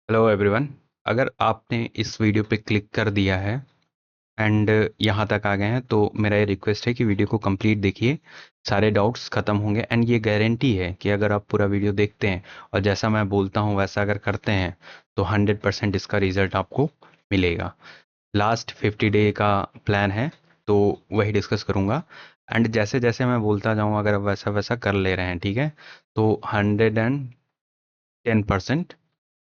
Hello everyone. अगर आपने इस वीडियो पे क्लिक कर दिया है एंड यहाँ तक आ गए हैं तो मेरा ये रिक्वेस्ट है कि वीडियो को कंप्लीट देखिए। सारे डाउट्स खत्म होंगे एंड ये गारंटी है कि अगर आप पूरा वीडियो देखते हैं और जैसा मैं बोलता हूँ वैसा अगर करते हैं तो 100% इसका रिजल्ट आपको मिलेगा। लास्ट 50 डे का प्लान है तो वही डिस्कस करूँगा। एंड जैसे जैसे मैं बोलता जाऊँ अगर आप वैसा वैसा कर ले रहे हैं, ठीक है, तो 110%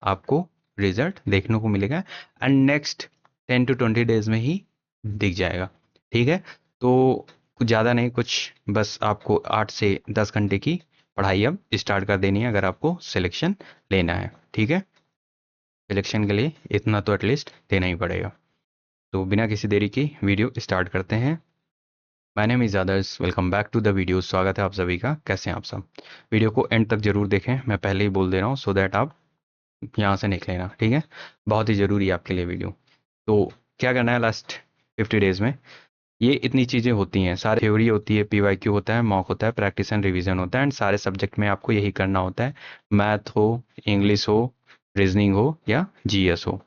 आपको रिजल्ट देखने को मिलेगा एंड नेक्स्ट 10 to 20 डेज में ही दिख जाएगा। ठीक है, तो कुछ ज़्यादा नहीं, कुछ बस आपको 8 से 10 घंटे की पढ़ाई अब स्टार्ट कर देनी है अगर आपको सिलेक्शन लेना है। ठीक है, सिलेक्शन के लिए इतना तो एटलीस्ट देना ही पड़ेगा। तो बिना किसी देरी की वीडियो स्टार्ट करते हैं। My name is Adarsh, welcome back to the video. स्वागत है आप सभी का। कैसे हैं आप सब? वीडियो को एंड तक जरूर देखें, मैं पहले ही बोल दे रहा हूँ सो दैट आप यहाँ से निकले ना। ठीक है, बहुत ही ज़रूरी है आपके लिए वीडियो। तो क्या करना है लास्ट 50 डेज में, ये इतनी चीज़ें होती हैं, सारी थ्योरी होती है, पीवाईक्यू होता है, मॉक होता है, प्रैक्टिस एंड रिवीजन होता है एंड सारे सब्जेक्ट में आपको यही करना होता है। मैथ हो, इंग्लिश हो, रीजनिंग हो या जीएस हो,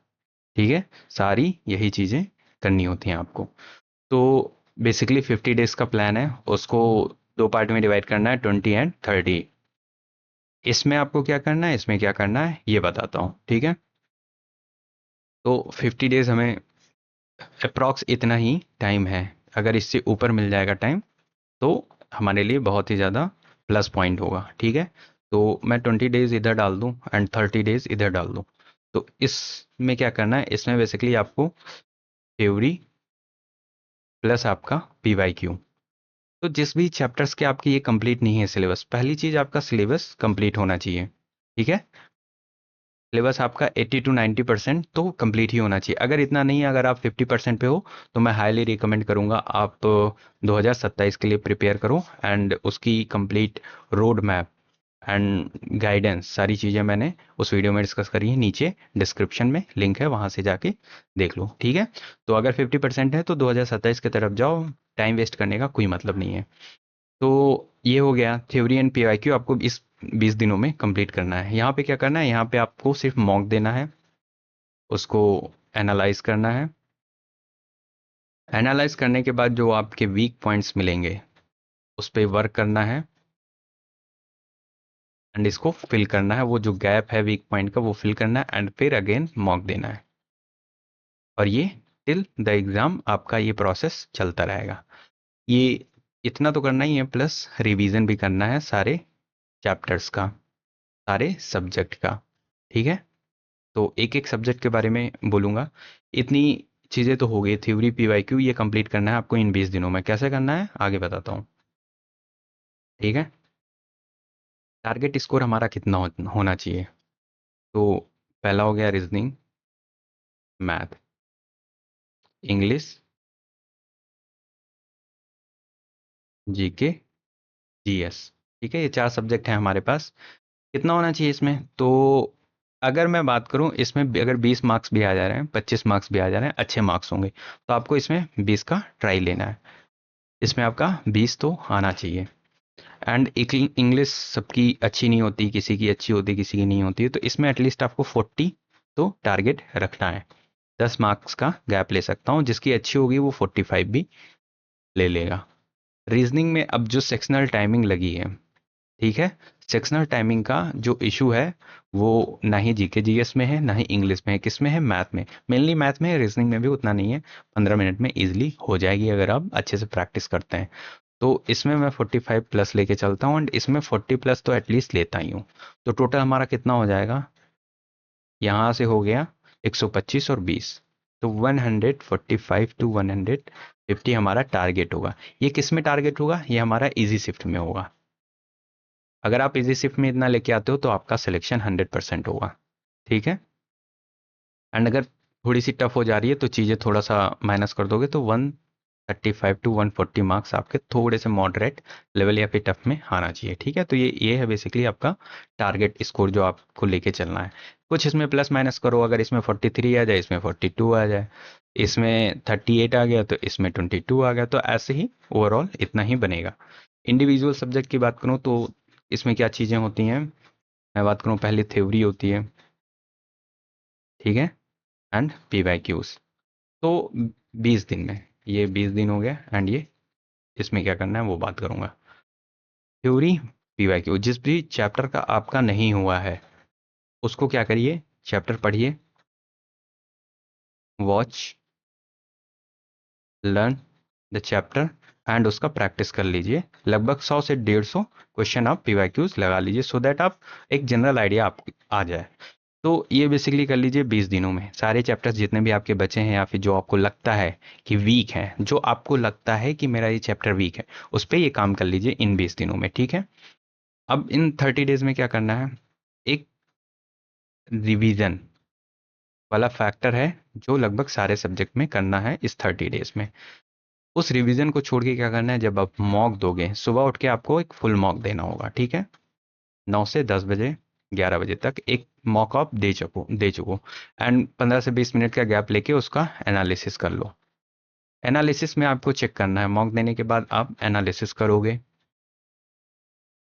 ठीक है, सारी यही चीज़ें करनी होती हैं आपको। तो बेसिकली 50 डेज का प्लान है, उसको दो पार्ट में डिवाइड करना है, 20 एंड 30। इसमें आपको क्या करना है, इसमें क्या करना है ये बताता हूँ। ठीक है, तो 50 डेज हमें अप्रॉक्स इतना ही टाइम है। अगर इससे ऊपर मिल जाएगा टाइम तो हमारे लिए बहुत ही ज़्यादा प्लस पॉइंट होगा। ठीक है, तो मैं 20 डेज इधर डाल दूँ एंड 30 डेज इधर डाल दूँ। तो इसमें क्या करना है, इसमें बेसिकली आपको थ्योरी प्लस आपका पीवाईक्यू। तो जिस भी चैप्टर्स के आपकी ये कंप्लीट नहीं है सिलेबस, पहली चीज़ आपका सिलेबस कंप्लीट होना चाहिए। ठीक है, सिलेबस आपका 80 to 90% तो कंप्लीट ही होना चाहिए। अगर इतना नहीं है, अगर आप 50% पे हो तो मैं हाईली रिकमेंड करूंगा आप 2027 के लिए प्रिपेयर करो एंड उसकी complete road map and guidance सारी चीज़ें मैंने उस वीडियो में डिस्कस करी है। नीचे डिस्क्रिप्शन में लिंक है, वहाँ से जाके देख लो। ठीक है, तो अगर 50% है तो 2027 की तरफ जाओ, टाइम वेस्ट करने का कोई मतलब नहीं है। तो ये हो गया थ्योरी एंड पीवाईक्यू, आपको इस 20 दिनों में कंप्लीट करना है। यहाँ पे क्या करना है, यहाँ पे आपको सिर्फ मॉक देना है, उसको एनालाइज करना है। एनालाइज करने के बाद जो आपके वीक पॉइंट्स मिलेंगे उस पे वर्क करना है एंड इसको फिल करना है। वो जो गैप है वीक पॉइंट का वो फिल करना है एंड फिर अगेन मॉक देना है। और ये टिल द एग्जाम आपका ये प्रोसेस चलता रहेगा। ये इतना तो करना ही है, प्लस रिवीजन भी करना है सारे चैप्टर्स का, सारे सब्जेक्ट का। ठीक है, तो एक एक सब्जेक्ट के बारे में बोलूँगा। इतनी चीज़ें तो हो गई, थ्योरी पीवाईक्यू ये कंप्लीट करना है आपको इन 20 दिनों में। कैसे करना है आगे बताता हूँ। ठीक है, टारगेट स्कोर हमारा कितना होना चाहिए। तो पहला हो गया reasoning, math, English, GK, GS. ठीक है, ये चार सब्जेक्ट हैं हमारे पास। कितना होना चाहिए इसमें, तो अगर मैं बात करूं इसमें अगर 20 मार्क्स भी आ जा रहे हैं, 25 मार्क्स भी आ जा रहे हैं, अच्छे मार्क्स होंगे, तो आपको इसमें 20 का ट्राई लेना है। इसमें आपका 20 तो आना चाहिए। एंड इंग्लिश सबकी अच्छी नहीं होती, किसी की अच्छी होती किसी की नहीं होती है, तो इसमें एटलीस्ट आपको 40 तो टारगेट रखना है। 10 मार्क्स का गैप ले सकता हूँ, जिसकी अच्छी होगी वो 45 भी ले लेगा। रीजनिंग में अब जो सेक्शनल टाइमिंग लगी है, ठीक है, सेक्शनल टाइमिंग का जो इशू है वो ना ही जीके जीएस में है ना ही इंग्लिश में है, किस में है, मैथ में। मेनली मैथ में है, रीजनिंग में भी उतना नहीं है। 15 मिनट में इजिली हो जाएगी अगर आप अच्छे से प्रैक्टिस करते हैं। तो इसमें मैं 45 प्लस लेके चलता हूँ एंड इसमें 40 प्लस तो एटलीस्ट लेता ही हूँ। तो टोटल हमारा कितना हो जाएगा, यहाँ से हो गया 125 और 20, तो 145 to 150 हमारा टारगेट होगा। ये किस में टारगेट होगा, ये हमारा इजी शिफ्ट में होगा। अगर आप इजी शिफ्ट में इतना लेके आते हो तो आपका सिलेक्शन 100% होगा। ठीक है, एंड अगर थोड़ी सी टफ हो जा रही है तो चीज़ें थोड़ा सा माइनस कर दोगे तो 135 to 140 मार्क्स आपके थोड़े से मॉडरेट लेवल या फिर टफ में आना चाहिए। ठीक है, तो ये है बेसिकली आपका टारगेट स्कोर जो आपको लेके चलना है। कुछ इसमें प्लस माइनस करो, अगर इसमें 43 आ जाए, इसमें 42 आ जाए, इसमें 38 आ गया तो इसमें 22 आ गया, तो ऐसे ही ओवरऑल इतना ही बनेगा। इंडिविजुअल सब्जेक्ट की बात करूँ तो इसमें क्या चीज़ें होती हैं, मैं बात करूँ पहले थ्योरी होती है, ठीक है, एंड PYQs। तो 20 दिन में, ये 20 दिन हो गया, एंड ये इसमें क्या करना है वो बात करूंगा। थ्योरी, PYQ, जिस भी चैप्टर का आपका नहीं हुआ है उसको क्या करिए, चैप्टर पढ़िए, watch, learn the chapter, and उसका प्रैक्टिस कर लीजिए। लगभग 100 से 150 क्वेश्चन आप PYQs लगा लीजिए, सो दैट आप एक जनरल आइडिया आप आ जाए। तो ये बेसिकली कर लीजिए 20 दिनों में सारे चैप्टर्स जितने भी आपके बचे हैं, या फिर जो आपको लगता है कि वीक है, जो आपको लगता है कि मेरा ये चैप्टर वीक है, उस पर ये काम कर लीजिए इन 20 दिनों में, ठीक है। अब इन 30 डेज में क्या करना है, एक रिवीजन वाला फैक्टर है जो लगभग सारे सब्जेक्ट में करना है इस 30 डेज में। उस रिवीजन को छोड़ के क्या करना है, जब आप मॉक दोगे सुबह उठ के आपको एक फुल मॉक देना होगा, ठीक है। 9 से 10 बजे, 11 बजे तक एक मॉक आप दे चुको, एंड 15 से 20 मिनट का गैप लेके उसका एनालिसिस कर लो। एनालिसिस में आपको चेक करना है, मॉक देने के बाद आप एनालिसिस करोगे।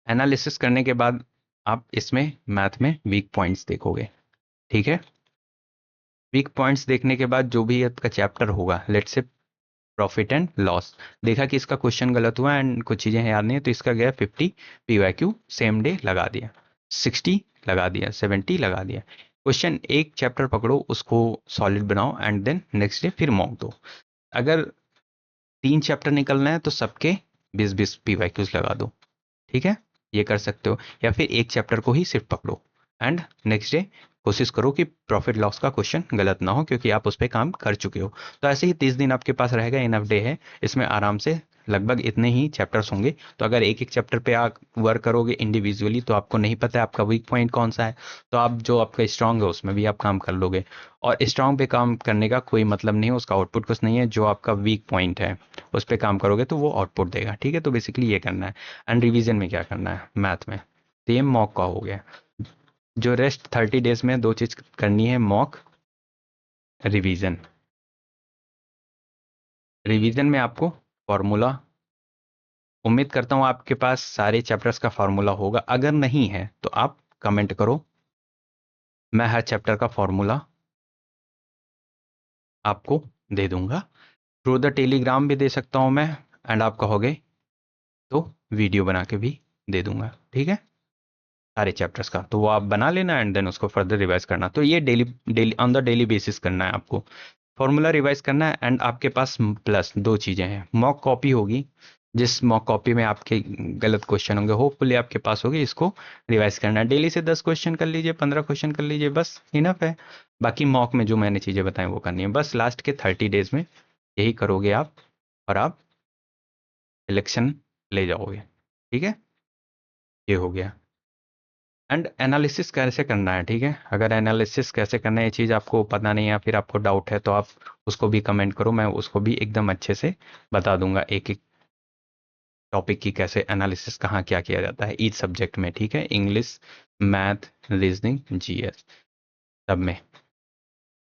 एनालिसिस करने के बाद आप इसमें मैथ में वीक पॉइंट्स देखोगे, ठीक है। वीक पॉइंट्स देखने के बाद जो भी आपका चैप्टर होगा, let's say profit and loss, देखा कि इसका क्वेश्चन गलत हुआ एंड कुछ चीजें याद नहीं है, तो इसका गया 50 PYQ सेम डे लगा दिया, 60 लगा दिया, 70 लगा दिया। क्वेश्चन एक चैप्टर पकड़ो, उसको सॉलिड बनाओ, एंड देन नेक्स्ट डे फिर मॉक दो। अगर 3 चैप्टर निकलना है तो सबके 20-20 PYQs लगा दो, ठीक है। ये कर सकते हो, या फिर एक चैप्टर को ही सिर्फ पकड़ो, एंड नेक्स्ट डे कोशिश करो कि प्रॉफिट लॉस का क्वेश्चन गलत ना हो, क्योंकि आप उस पर काम कर चुके हो। तो ऐसे ही 30 दिन आपके पास रहेगा, इनफ डे है, इसमें आराम से लगभग इतने ही चैप्टर्स होंगे। तो अगर एक एक चैप्टर पे आप वर्क करोगे इंडिविजुअली, तो आपको नहीं पता है आपका वीक पॉइंट कौन सा है, तो आप जो आपका स्ट्रांग है उसमें भी आप काम कर लोगे। और स्ट्रांग पे काम करने का कोई मतलब नहीं है, उसका आउटपुट कुछ नहीं है, जो आपका वीक पॉइंट है उस पर काम करोगे तो वो आउटपुट देगा, ठीक है। तो बेसिकली ये करना है। एंड रिवीजन में क्या करना है, मैथ में सेम मॉक का हो गया। जो रेस्ट 30 डेज में दो चीज करनी है, मॉक, रिवीजन। रिवीजन में आपको फॉर्मूला, उम्मीद करता हूं आपके पास सारे चैप्टर्स का फॉर्मूला होगा, अगर नहीं है तो आप कमेंट करो, मैं हर चैप्टर का फॉर्मूला आपको दे दूंगा। थ्रू द टेलीग्राम भी दे सकता हूं मैं, एंड आप कहोगे तो वीडियो बना के भी दे दूंगा, ठीक है। सारे चैप्टर्स का तो वो आप बना लेना, एंड देन उसको फर्दर रिवाइज करना। तो ये daily daily on the daily basis करना है आपको, फॉर्मूला रिवाइज करना है। एंड आपके पास प्लस दो चीजें हैं, मॉक कॉपी होगी, जिस मॉक कॉपी में आपके गलत क्वेश्चन होंगे होपफुली आपके पास होगी, इसको रिवाइज करना है। डेली से 10 क्वेश्चन कर लीजिए, 15 क्वेश्चन कर लीजिए, बस इनफ है। बाकी मॉक में जो मैंने चीजें बताई वो करनी है, बस लास्ट के 30 डेज में यही करोगे आप, और आप सिलेक्शन ले जाओगे, ठीक है। ये हो गया। एंड एनालिसिस कैसे करना है, ठीक है। अगर एनालिसिस कैसे करना है ये चीज़ आपको पता नहीं है, या फिर आपको डाउट है, तो आप उसको भी कमेंट करो, मैं उसको भी एकदम अच्छे से बता दूंगा, एक एक टॉपिक की कैसे एनालिसिस, कहाँ क्या किया जाता है ईच सब्जेक्ट में, ठीक है। इंग्लिश, मैथ, रीजनिंग, GS, सब में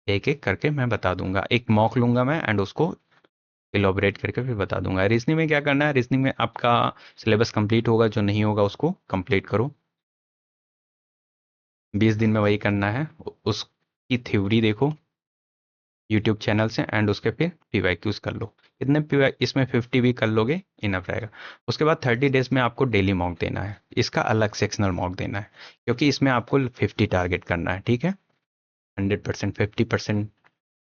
एक एक करके मैं बता दूंगा। एक मॉक लूंगा मैं, एंड उसको इलोबरेट करके फिर बता दूंगा। रीजनिंग में क्या करना है, रीजनिंग में आपका सिलेबस कंप्लीट होगा, जो नहीं होगा उसको कंप्लीट करो। 20 दिन में वही करना है, उसकी थ्योरी देखो यूट्यूब चैनल से, एंड उसके फिर PYQs कर लो। इतने PY इसमें 50 भी कर लोगे इनफ रहेगा। उसके बाद 30 डेज में आपको डेली मॉक देना है, इसका अलग सेक्शनल मॉक देना है, क्योंकि इसमें आपको 50 टारगेट करना है, ठीक है। 100%, 50%,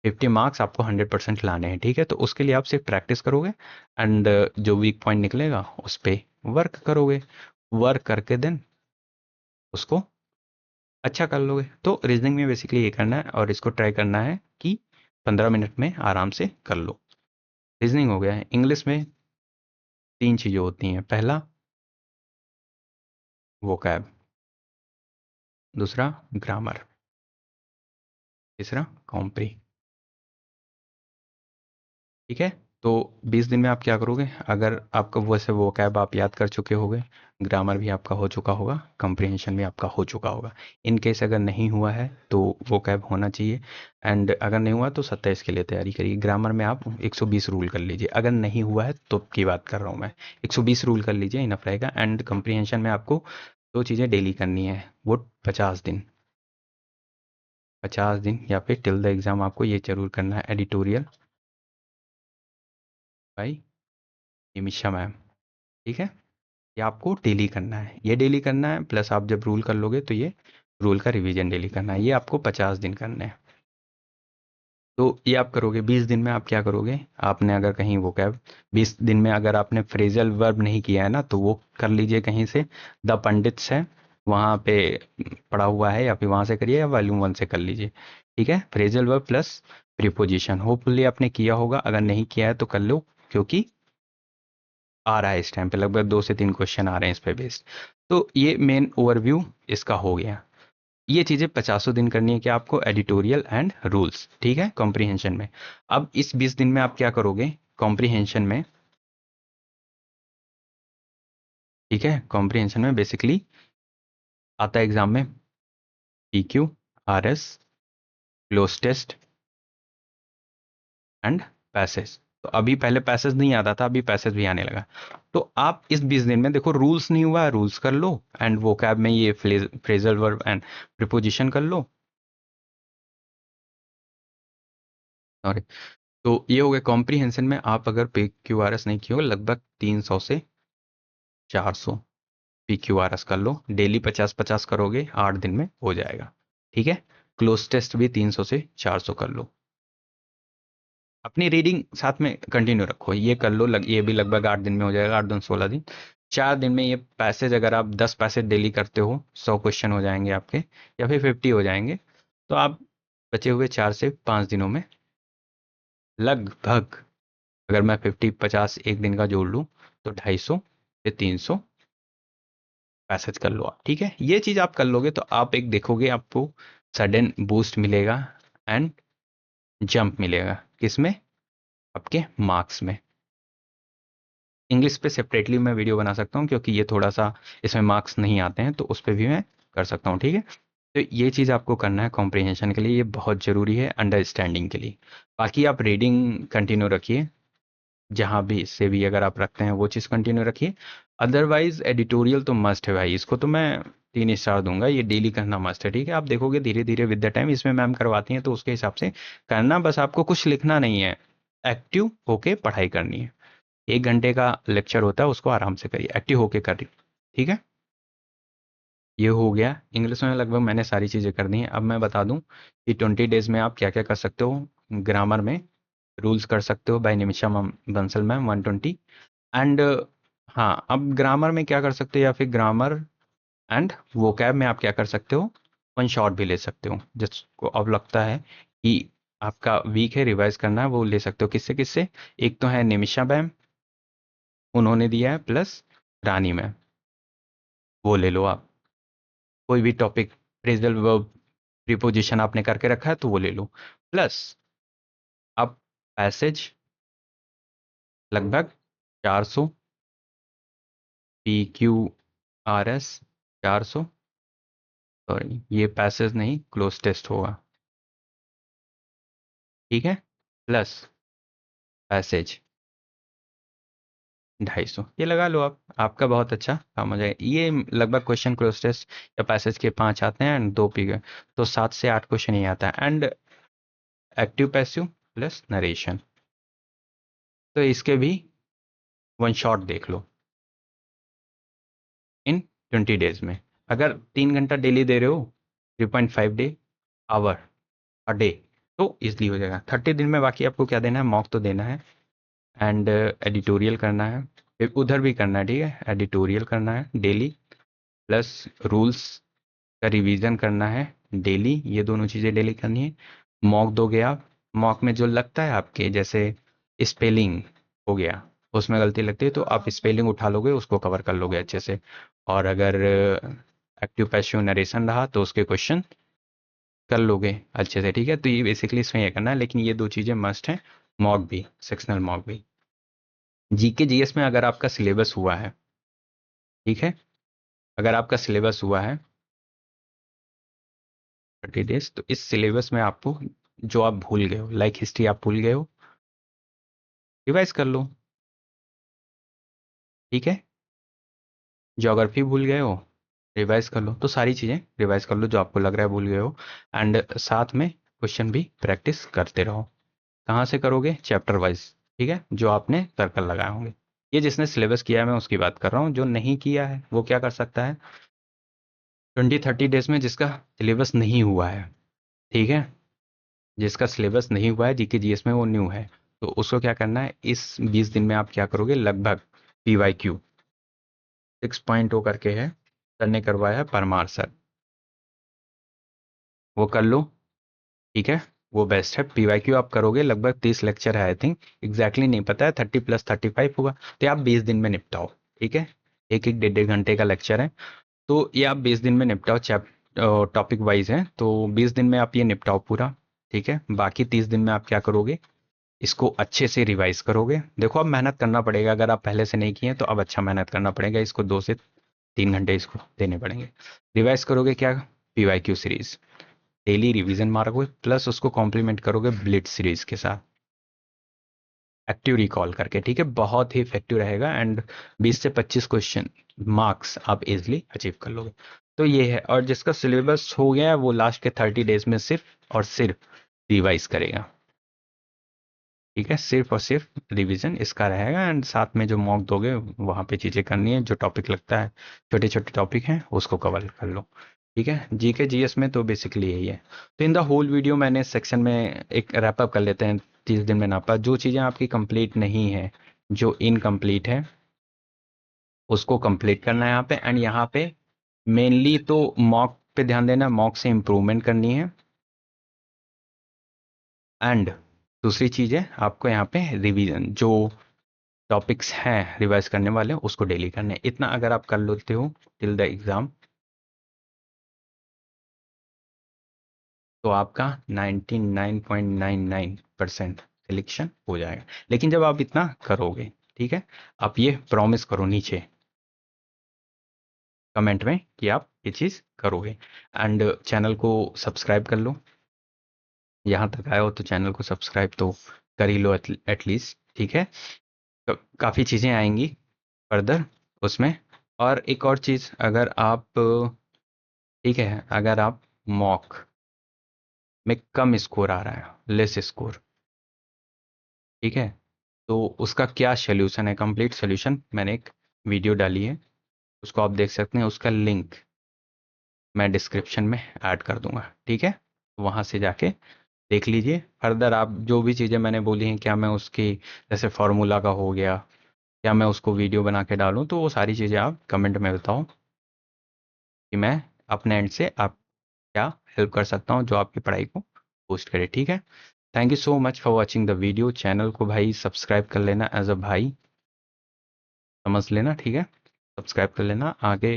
50 मार्क्स आपको 100% लाने हैं, ठीक है। तो उसके लिए आप सिर्फ प्रैक्टिस करोगे, एंड जो वीक पॉइंट निकलेगा उस पर वर्क करोगे, वर्क करके देन उसको अच्छा कर लोगे। तो रीजनिंग में बेसिकली ये करना है, और इसको ट्राई करना है कि 15 मिनट में आराम से कर लो। रीजनिंग हो गया है। इंग्लिश में 3 चीज़ें होती हैं, पहला वोकैब, दूसरा ग्रामर, तीसरा कॉम्प्री, ठीक है। तो 20 दिन में आप क्या करोगे, अगर आपका वैसे वोकैब आप याद कर चुके होगे, ग्रामर भी आपका हो चुका होगा, कंप्रीहेंशन भी आपका हो चुका होगा। इन केस अगर नहीं हुआ है तो वोकैब होना चाहिए, एंड अगर नहीं हुआ तो 27 के लिए तैयारी करिए। ग्रामर में आप 120 रूल कर लीजिए, अगर नहीं हुआ है तो की बात कर रहा हूँ मैं, 120 रूल कर लीजिए इनफ रहेगा। एंड कंप्रीहेंशन में आपको दो चीज़ें डेली करनी है, वो 50 दिन, 50 दिन या फिर टिल द एग्ज़ाम आपको ये जरूर करना है, एडिटोरियल भाई निमिषा मैम। ठीक है, ये आपको डेली करना है, ये डेली करना है, प्लस आप जब रूल कर लोगे तो ये रूल का रिवीजन डेली करना है। ये आपको 50 दिन करने हैं। तो ये आप करोगे 20 दिन में। आप क्या करोगे, आपने अगर कहीं वो कैब 20 दिन में अगर आपने फ्रेजल वर्ब नहीं किया है ना, तो वो कर लीजिए कहीं से, द पंडित्स है वहाँ पे पड़ा हुआ है, या फिर वहाँ से करिए, या वॉल्यूम 1 से कर लीजिए। ठीक है, phrasal verb plus preposition hopefully आपने किया होगा, अगर नहीं किया है तो कर लो, क्योंकि आ रहा है इस टाइम पे लगभग 2 से 3 क्वेश्चन आ रहे हैं इस पे बेस्ड। तो ये मेन ओवरव्यू इसका हो गया। ये चीजें 50 दिन करनी है कि आपको, एडिटोरियल एंड रूल्स। ठीक है, कॉम्प्रिहेंशन में। अब इस 20 दिन में आप क्या करोगे कॉम्प्रिहेंशन में। ठीक है, कॉम्प्रिहेंशन में बेसिकली आता है एग्जाम में PQ, RS, cloze test and passage. तो अभी पहले पैसेज नहीं आता था, अभी पैसेज भी आने लगा। तो आप इस 20 दिन में देखो, रूल्स नहीं हुआ, रूल्स कर लो, एंड वोकैब में ये फ्रेजल वर्ब एंड प्रीपोजिशन कर लो। सॉरी। तो ये हो गया कॉम्प्रिहेंशन में। आप अगर पी क्यू आर एस नहीं किए हो, लगभग 300 से 400 पी क्यू आर एस कर लो। डेली 50-50 करोगे, 8 दिन में हो जाएगा। ठीक है, क्लोज टेस्ट भी 300 से 400 कर लो। अपनी रीडिंग साथ में कंटिन्यू रखो, ये कर लो, ये भी लगभग 8 दिन में हो जाएगा, 8 दूनी 16 दिन। 4 दिन में ये पैसेज अगर आप 10 पैसेज डेली करते हो, 100 क्वेश्चन हो जाएंगे आपके, या फिर 50 हो जाएंगे। तो आप बचे हुए 4 से 5 दिनों में लगभग, अगर मैं 50-50 एक दिन का जोड़ लूँ, तो 250 से 300 पैसेज कर लो आप। ठीक है, ये चीज आप कर लोगे तो आप एक देखोगे, आपको सडन बूस्ट मिलेगा एंड जंप मिलेगा। किसमें, आपके मार्क्स में। इंग्लिश पे सेपरेटली मैं वीडियो बना सकता हूँ, क्योंकि ये थोड़ा सा इसमें मार्क्स नहीं आते हैं, तो उस पर भी मैं कर सकता हूँ। ठीक है, तो ये चीज़ आपको करना है कॉम्प्रिहेंशन के लिए, ये बहुत ज़रूरी है अंडरस्टैंडिंग के लिए। बाकी आप रीडिंग कंटिन्यू रखिए, जहाँ भी से भी अगर आप रखते हैं वो चीज़ कंटिन्यू रखिए। अदरवाइज एडिटोरियल तो मस्ट है भाई, इसको तो मैं 3 स्टार दूंगा, ये डेली करना मस्ट है। ठीक है, आप देखोगे धीरे धीरे विद द टाइम, इसमें मैम करवाती हैं तो उसके हिसाब से करना, बस आपको कुछ लिखना नहीं है, एक्टिव होके पढ़ाई करनी है। 1 घंटे का लेक्चर होता है, उसको आराम से करिए, एक्टिव होके करिए। ठीक है, ये हो गया इंग्लिश में। लगभग मैंने सारी चीज़ें कर दी हैं। अब मैं बता दूं कि 20 डेज में आप क्या क्या कर सकते हो। ग्रामर में रूल्स कर सकते हो by Nimisha Bansal ma'am 120। And हाँ, अब ग्रामर में क्या कर सकते हो, या फिर ग्रामर एंड वोकैब में आप क्या कर सकते हो, वन शॉट भी ले सकते हो। जिसको अब लगता है कि आपका वीक है, रिवाइज करना है, वो ले सकते हो। किससे किससे, एक तो है निमिषा मैम, उन्होंने दिया है, प्लस रानी मैम, वो ले लो आप। कोई भी टॉपिक, फ्रेजल वर्ब, प्रीपोजिशन आपने करके रखा है तो वो ले लो। प्लस आप पैसेज लगभग 400, P Q R S 400, sorry ये पैसेज नहीं, क्लोज टेस्ट होगा। ठीक है, प्लस पैसेज 250, ये लगा लो आप, आपका बहुत अच्छा काम हो जाएगा। ये लगभग क्वेश्चन क्लोज टेस्ट या पैसेज के 5 आते हैं एंड 2 पी गए, तो 7 से 8 क्वेश्चन ही आता है। And active passive plus narration, तो इसके भी वन शॉट देख लो इन 20 डेज में। अगर 3 घंटा डेली दे रहे हो, 3.5 आवर अ डे, तो इजली हो जाएगा 30 दिन में। बाकी आपको क्या देना है, मॉक तो देना है, एंड एडिटोरियल करना है, फिर उधर भी करना है। ठीक है, एडिटोरियल करना है डेली, प्लस रूल्स का रिवीजन करना है डेली, ये दोनों चीज़ें डेली करनी है। मॉक दोगे आप, मॉक में जो लगता है आपके, जैसे स्पेलिंग हो गया, उसमें गलती लगती है तो आप स्पेलिंग उठा लोगे, उसको कवर कर लोगे अच्छे से। और अगर एक्टिव पैसिव नरेशन रहा तो उसके क्वेश्चन कर लोगे अच्छे से। ठीक है, तो ये बेसिकली इसमें ये करना है, लेकिन ये दो चीज़ें मस्ट हैं, मॉक भी, सेक्शनल मॉक भी। जीके जीएस में अगर आपका सिलेबस हुआ है, ठीक है, अगर आपका सिलेबस हुआ है 30 डेज, तो इस सिलेबस में आपको जो आप भूल गए हो, लाइक हिस्ट्री आप भूल गए हो, रिवाइज कर लो। ठीक है, ज्योग्राफी भूल गए हो, रिवाइज कर लो, तो सारी चीज़ें रिवाइज कर लो जो आपको लग रहा है भूल गए हो, एंड साथ में क्वेश्चन भी प्रैक्टिस करते रहो। कहाँ से करोगे? चैप्टर वाइज, ठीक है, जो आपने सर्कल लगाए होंगे। ये जिसने सिलेबस किया है मैं उसकी बात कर रहा हूँ, जो नहीं किया है वो क्या कर सकता है, 20-30 डेज में जिसका सिलेबस नहीं हुआ है, ठीक है, जिसका सिलेबस नहीं हुआ है जीके जीएस में, वो न्यू है, तो उसको क्या करना है, इस 20 दिन में आप क्या करोगे, लगभग PYQ 6.0 करके है, सर ने करवाया है, परमार सर, वो कर लो, ठीक है, वो बेस्ट है। PYQ आप करोगे, लगभग 30 लेक्चर है आई थिंक, एग्जैक्टली नहीं पता है, 30+35 होगा, तो ये आप 20 दिन में निपटाओ, ठीक है, एक एक 1.5 घंटे का लेक्चर है, तो ये आप 20 दिन में निपटाओ, टॉपिक वाइज है, तो 20 दिन में आप ये निपटाओ पूरा, ठीक है। बाकी 30 दिन में आप क्या करोगे, इसको अच्छे से रिवाइज करोगे। देखो अब मेहनत करना पड़ेगा, अगर आप पहले से नहीं किए तो अब अच्छा मेहनत करना पड़ेगा, इसको 2 से 3 घंटे इसको देने पड़ेंगे। रिवाइज करोगे क्या, PYQ सीरीज, डेली रिवीजन मारोगे, प्लस उसको कॉम्प्लीमेंट करोगे ब्लिट्ज सीरीज के साथ, एक्टिव रिकॉल करके, ठीक है, बहुत ही इफेक्टिव रहेगा, एंड 20 से 25 क्वेश्चन मार्क्स आप इजिली अचीव कर लोगे। तो ये है, और जिसका सिलेबस हो गया है वो लास्ट के 30 डेज में सिर्फ और सिर्फ रिवाइज करेगा, ठीक है, सिर्फ और सिर्फ रिवीजन इसका रहेगा, एंड साथ में जो मॉक दोगे वहाँ पे चीज़ें करनी है, जो टॉपिक लगता है, छोटे छोटे टॉपिक हैं उसको कवर कर लो, ठीक है। जीके जीएस में तो बेसिकली यही है। तो इन द होल वीडियो मैंने सेक्शन में एक रैप अप कर लेते हैं, 30 दिन में नापा, जो चीज़ें आपकी कंप्लीट नहीं है, जो इनकम्प्लीट है, उसको कंप्लीट करना है यहाँ पे, एंड यहाँ पे मेनली तो मॉक पे ध्यान देना, मॉक से इम्प्रूवमेंट करनी है, एंड दूसरी चीज़ है आपको यहाँ पे रिवीजन, जो टॉपिक्स हैं रिवाइज करने वाले उसको डेली करने हैं। इतना अगर आप कर लेते हो टिल द एग्जाम, तो आपका 99.99% सिलेक्शन हो जाएगा। लेकिन जब आप इतना करोगे, ठीक है, आप ये प्रॉमिस करो नीचे कमेंट में कि आप ये चीज़ करोगे, एंड चैनल को सब्सक्राइब कर लो, यहाँ तक आए हो तो चैनल को सब्सक्राइब तो कर ही लो एटलीस्ट, ठीक है। तो काफ़ी चीज़ें आएंगी फर्दर उसमें, और एक और चीज़, अगर आप, ठीक है, अगर आप मॉक में कम स्कोर आ रहा है, लेस स्कोर, ठीक है, तो उसका क्या सोल्यूशन है, कंप्लीट सोल्यूशन मैंने एक वीडियो डाली है, उसको आप देख सकते हैं, उसका लिंक मैं डिस्क्रिप्शन में ऐड कर दूंगा, ठीक है, वहाँ से जाके देख लीजिए। फर्दर आप जो भी चीज़ें मैंने बोली हैं, क्या मैं उसकी, जैसे फार्मूला का हो गया, क्या मैं उसको वीडियो बना के डालूँ, तो वो सारी चीज़ें आप कमेंट में बताओ कि मैं अपने एंड से आप क्या हेल्प कर सकता हूँ जो आपकी पढ़ाई को बूस्ट करे, ठीक है। Thank you so much for watching the video, channel को भाई सब्सक्राइब कर लेना, एज अ भाई समझ लेना, ठीक है, सब्सक्राइब कर लेना, आगे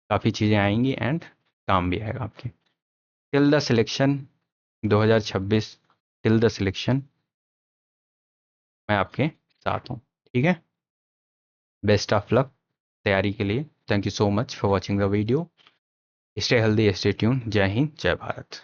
काफ़ी चीज़ें आएंगी एंड काम भी आएगा आपके। Till the selection 2026, till the selection मैं आपके साथ हूँ, ठीक है। बेस्ट ऑफ लक तैयारी के लिए, thank you so much for watching the video, stay healthy, stay tune, जय हिंद, जय भारत।